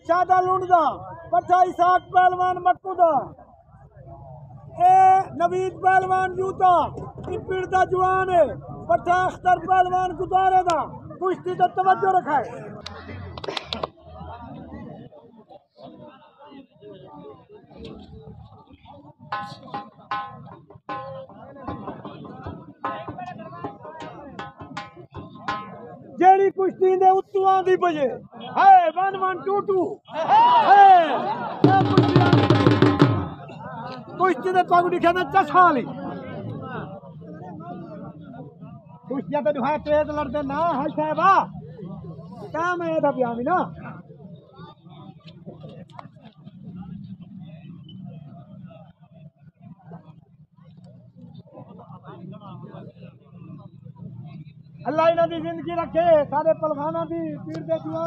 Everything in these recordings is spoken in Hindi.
शादा लुंडदा पट्ठा इसाक पहलवान मक्कूदा ए नवीद पहलवान जूता पिड़ दा जवान है पट्ठा अख्तर पहलवान गुजारे दा कुश्ती दा तवज्जो रखाए। जेड़ी कुश्ती दे उत्तू आंदी पजे है 1 1 2 2 है कुश्ती दे पग दिखा ना चसाली कुश्तियां तो दुहा तेज लड़ते ना है साहबा काम है था प्यामी ना अल्लाह इन्हां दी जिंदगी रखे सारे पहलवानां दी पीर दे दुआ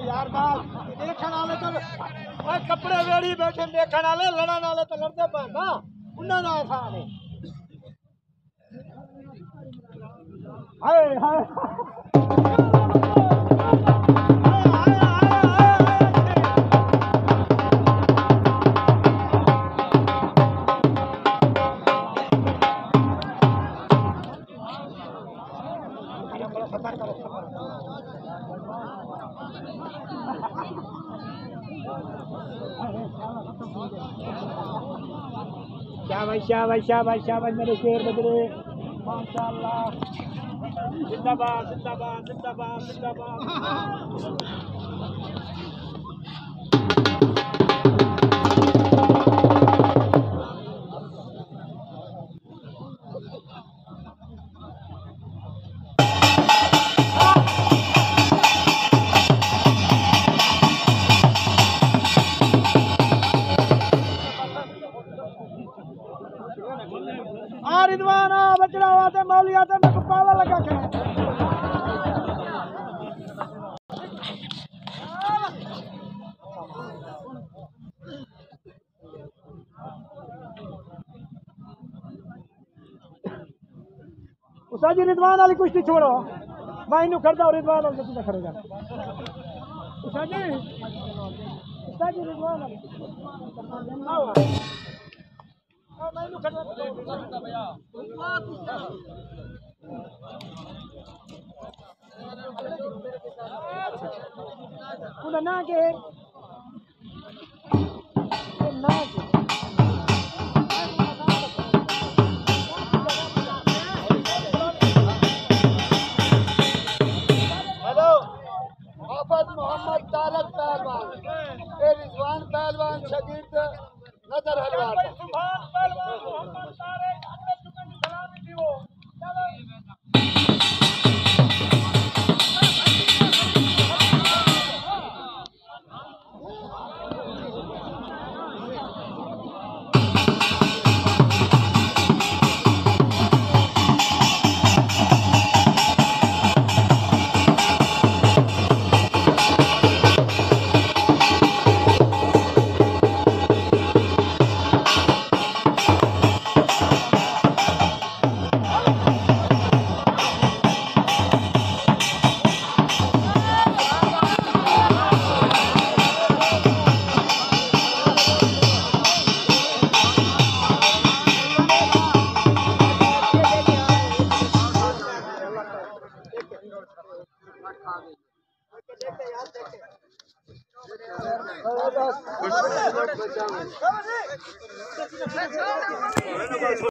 यार बाल देखण वाले तो ओए कपड़े वेड़ी बैठे देखण वाले लड़न वाले तो लड़ते पे ना उन्हां दा आसान है हाय हाय शाबाश शाबाश शाबाश शाबाश मेरे शेर बजरे माशाअल्लाह जिंदाबाद जिंदाबाद जिंदाबाद जिंदाबाद। रिदवाना बचड़ा आते मौलिया ते मेरे को पाला लगा के उसा जी रिदवान वाली कुश्ती छोड़ो मैं इन्हू करदा हूं रिदवान वाली कुश्ती खड़ेगा उसा जी रिदवान वाली ना के हेलो आफत मोहम्मद तारक पहलवान रिजवान पहलवान शगीर नजर हलवार सुभान पहलवान मोहम्मद तारक अगले चुकन सलामी दियो